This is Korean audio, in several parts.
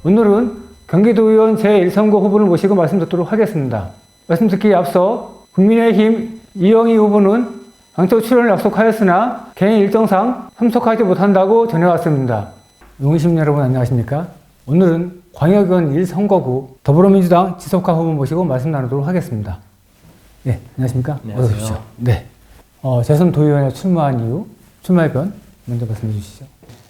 오늘은 경기도의원 제1선거 후보를 모시고 말씀 듣도록 하겠습니다. 말씀 듣기에 앞서 국민의힘 이영희 후보는 당초 출연을 약속하였으나 개인 일정상 참석하지 못한다고 전해왔습니다. 용의시민 여러분 안녕하십니까? 오늘은 광역은 1선거구 더불어민주당 지석화 후보 모시고 말씀 나누도록 하겠습니다. 네, 안녕하십니까? 안녕하세요. 어서 오십시오. 네. 재선 도의원에 출마한 이유, 출마의견 먼저 말씀해 주시죠.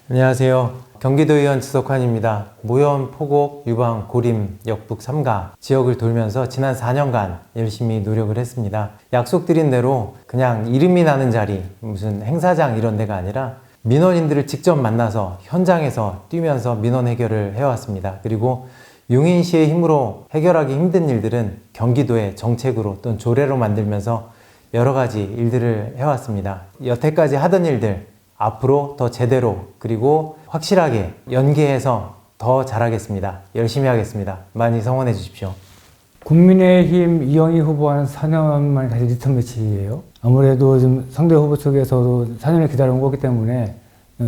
안녕하세요. 경기도의원 지석환입니다. 모현, 포곡, 유방, 고림, 역북 3가 지역을 돌면서 지난 4년간 열심히 노력을 했습니다. 약속드린 대로 그냥 이름이 나는 자리, 무슨 행사장 이런 데가 아니라 민원인들을 직접 만나서 현장에서 뛰면서 민원 해결을 해왔습니다. 그리고 용인시의 힘으로 해결하기 힘든 일들은 경기도의 정책으로 또는 조례로 만들면서 여러 가지 일들을 해왔습니다. 여태까지 하던 일들 앞으로 더 제대로 그리고 확실하게 연계해서 더 잘하겠습니다. 열심히 하겠습니다. 많이 성원해 주십시오. 국민의힘 이영희 후보와는 4년 만에 다시 리턴 매치예요. 아무래도 지금 상대 후보 쪽에서도 4년을 기다려온 거기 때문에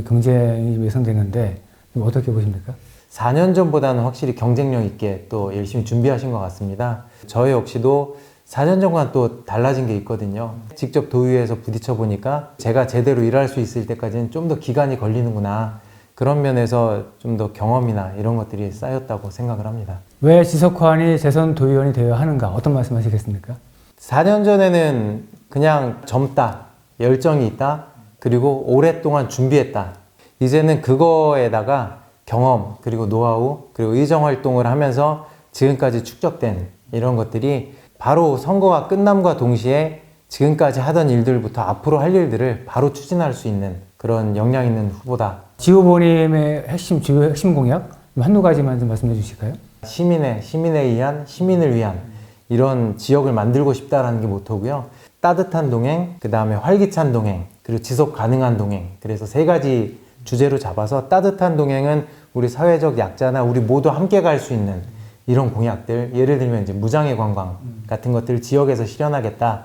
경쟁이 예상되는데 어떻게 보십니까? 4년 전보다는 확실히 경쟁력 있게 또 열심히 준비하신 것 같습니다. 저 역시도 4년 전과는 또 달라진 게 있거든요. 직접 도의회에서 부딪혀 보니까 제가 제대로 일할 수 있을 때까지는 좀 더 기간이 걸리는구나. 그런 면에서 좀 더 경험이나 이런 것들이 쌓였다고 생각을 합니다. 왜 지석환이 재선 도의원이 되어야 하는가? 어떤 말씀 하시겠습니까? 4년 전에는 그냥 젊다, 열정이 있다, 그리고 오랫동안 준비했다. 이제는 그거에다가 경험, 그리고 노하우, 그리고 의정활동을 하면서 지금까지 축적된 이런 것들이 바로 선거가 끝남과 동시에 지금까지 하던 일들부터 앞으로 할 일들을 바로 추진할 수 있는 그런 역량 있는 후보다. 지 후보님의 주요 핵심 공약 한두 가지만 좀 말씀해 주실까요? 시민에 의한, 시민을 위한 이런 지역을 만들고 싶다라는 게 모토고요. 따뜻한 동행, 그 다음에 활기찬 동행, 그리고 지속 가능한 동행. 그래서 세 가지 주제로 잡아서 따뜻한 동행은 우리 사회적 약자나 우리 모두 함께 갈 수 있는 이런 공약들, 예를 들면 이제 무장애 관광 같은 것들을 지역에서 실현하겠다.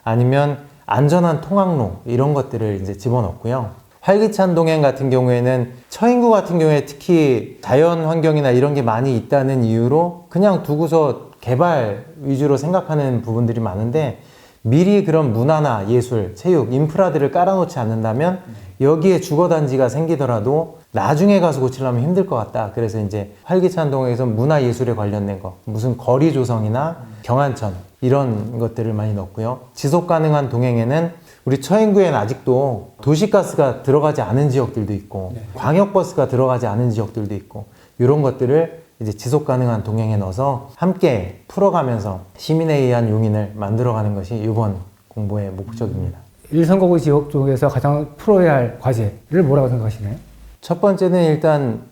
아니면 안전한 통학로 이런 것들을 이제 집어넣고요. 활기찬 동행 같은 경우에는 처인구 같은 경우에 특히 자연 환경이나 이런 게 많이 있다는 이유로 그냥 두고서 개발 위주로 생각하는 부분들이 많은데 미리 그런 문화나 예술, 체육, 인프라들을 깔아놓지 않는다면 여기에 주거단지가 생기더라도 나중에 가서 고치려면 힘들 것 같다. 그래서 이제 활기찬 동행에서 문화예술에 관련된 거, 무슨 거리 조성이나 경안천 이런 것들을 많이 넣고요. 지속 가능한 동행에는 우리 처인구에는 아직도 도시가스가 들어가지 않은 지역들도 있고 광역버스가 들어가지 않은 지역들도 있고 이런 것들을 이제 지속 가능한 동행에 넣어서 함께 풀어가면서 시민에 의한 용인을 만들어가는 것이 이번 공보의 목적입니다. 1선거구 지역 중에서 가장 풀어야 할 과제를 뭐라고 생각하시나요? 첫 번째는 일단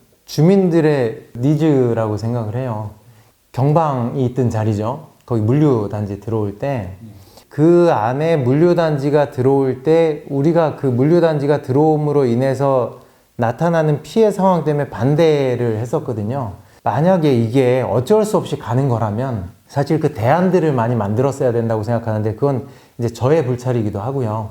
주민들의 니즈라고 생각을 해요. 경방이 있던 자리죠. 거기 물류단지 들어올 때 그 안에 물류단지가 들어올 때 우리가 그 물류단지가 들어옴으로 인해서 나타나는 피해 상황 때문에 반대를 했었거든요. 만약에 이게 어쩔 수 없이 가는 거라면 사실 그 대안들을 많이 만들었어야 된다고 생각하는데 그건 이제 저의 불찰이기도 하고요.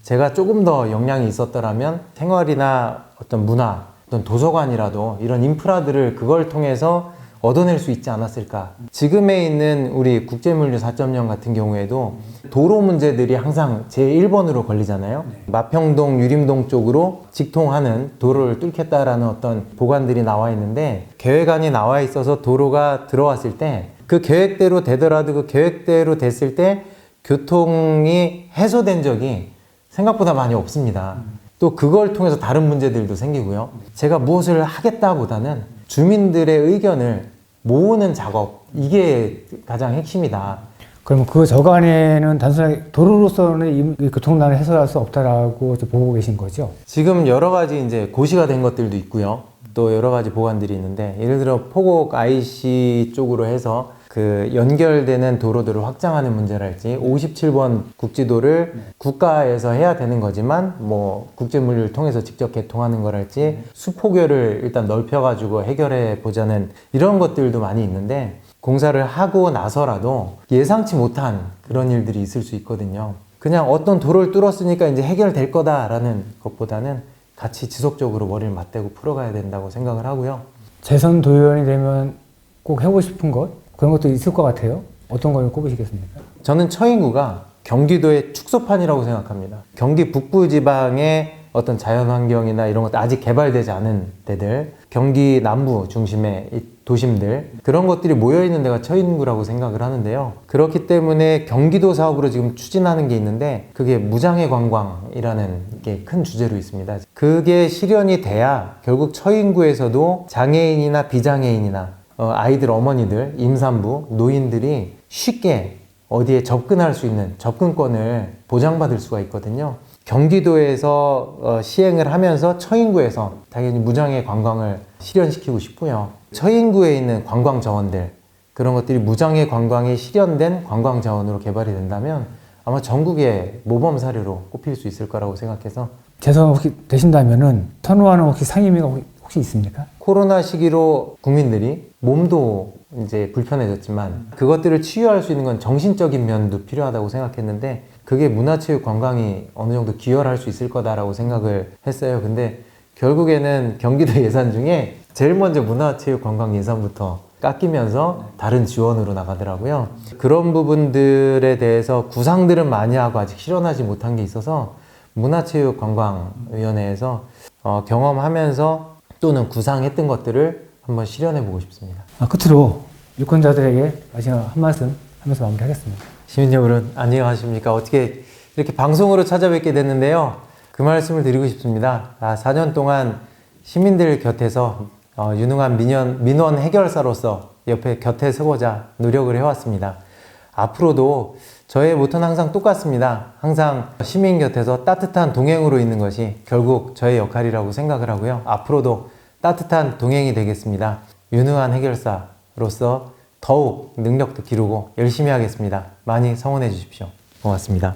제가 조금 더 역량이 있었더라면 생활이나 어떤 문화, 어떤 도서관이라도 이런 인프라들을 그걸 통해서 얻어낼 수 있지 않았을까. 지금에 있는 우리 국제물류 4.0 같은 경우에도 도로 문제들이 항상 제1번으로 걸리잖아요. 마평동, 유림동 쪽으로 직통하는 도로를 뚫겠다라는 어떤 보관들이 나와 있는데 계획안이 나와 있어서 도로가 들어왔을 때 그 계획대로 되더라도 그 계획대로 됐을 때 교통이 해소된 적이 생각보다 많이 없습니다. 또 그걸 통해서 다른 문제들도 생기고요. 제가 무엇을 하겠다보다는 주민들의 의견을 모으는 작업, 이게 가장 핵심이다. 그러면 그 저간에는 단순하게 도로로서는 이 교통난을 해소할 수 없다라고 보고 계신 거죠? 지금 여러 가지 이제 고시가 된 것들도 있고요. 또 여러 가지 보관들이 있는데 예를 들어 포곡 IC 쪽으로 해서 그 연결되는 도로들을 확장하는 문제랄지 57번 국지도를 국가에서 해야 되는 거지만 뭐 국제물류를 통해서 직접 개통하는 거랄지 수포교를 일단 넓혀가지고 해결해 보자는 이런 것들도 많이 있는데 공사를 하고 나서라도 예상치 못한 그런 일들이 있을 수 있거든요. 그냥 어떤 도로를 뚫었으니까 이제 해결될 거다라는 것보다는 같이 지속적으로 머리를 맞대고 풀어가야 된다고 생각을 하고요. 재선 도의원이 되면 꼭 해보고 싶은 것 그런 것도 있을 것 같아요. 어떤 걸 꼽으시겠습니까? 저는 처인구가 경기도의 축소판이라고 생각합니다. 경기 북부 지방의 어떤 자연환경이나 이런 것도 아직 개발되지 않은 데들, 경기 남부 중심의 이 도심들, 그런 것들이 모여있는 데가 처인구라고 생각을 하는데요. 그렇기 때문에 경기도 사업으로 지금 추진하는 게 있는데 그게 무장애 관광이라는 게 큰 주제로 있습니다. 그게 실현이 돼야 결국 처인구에서도 장애인이나 비장애인이나 아이들 어머니들, 임산부, 노인들이 쉽게 어디에 접근할 수 있는 접근권을 보장받을 수가 있거든요. 경기도에서 시행을 하면서 처인구에서 당연히 무장애 관광을 실현시키고 싶고요. 처인구에 있는 관광 자원들, 그런 것들이 무장애 관광이 실현된 관광 자원으로 개발이 된다면 아마 전국의 모범 사례로 꼽힐 수 있을 거라고 생각해서 재선 혹시 되신다면은 선호하는 혹시 상임위가 혹시 있습니까? 코로나 시기로 국민들이 몸도 이제 불편해졌지만 그것들을 치유할 수 있는 건 정신적인 면도 필요하다고 생각했는데 그게 문화체육 관광이 어느 정도 기여를 할 수 있을 거다라고 생각을 했어요. 근데 결국에는 경기도 예산 중에 제일 먼저 문화체육 관광 예산부터 깎이면서 다른 지원으로 나가더라고요. 그런 부분들에 대해서 구상들은 많이 하고 아직 실현하지 못한 게 있어서 문화체육관광위원회에서 경험하면서 또는 구상했던 것들을 한번 실현해 보고 싶습니다. 끝으로 유권자들에게 마지막 한 말씀 하면서 마무리하겠습니다. 시민 여러분 안녕하십니까. 어떻게 이렇게 방송으로 찾아뵙게 됐는데요. 그 말씀을 드리고 싶습니다. 4년 동안 시민들 곁에서 유능한 민원 해결사로서 옆에 곁에 서고자 노력을 해왔습니다. 앞으로도 저의 모토는 항상 똑같습니다. 항상 시민 곁에서 따뜻한 동행으로 있는 것이 결국 저의 역할이라고 생각을 하고요. 앞으로도 따뜻한 동행이 되겠습니다. 유능한 해결사로서 더욱 능력도 기르고 열심히 하겠습니다. 많이 성원해 주십시오. 고맙습니다.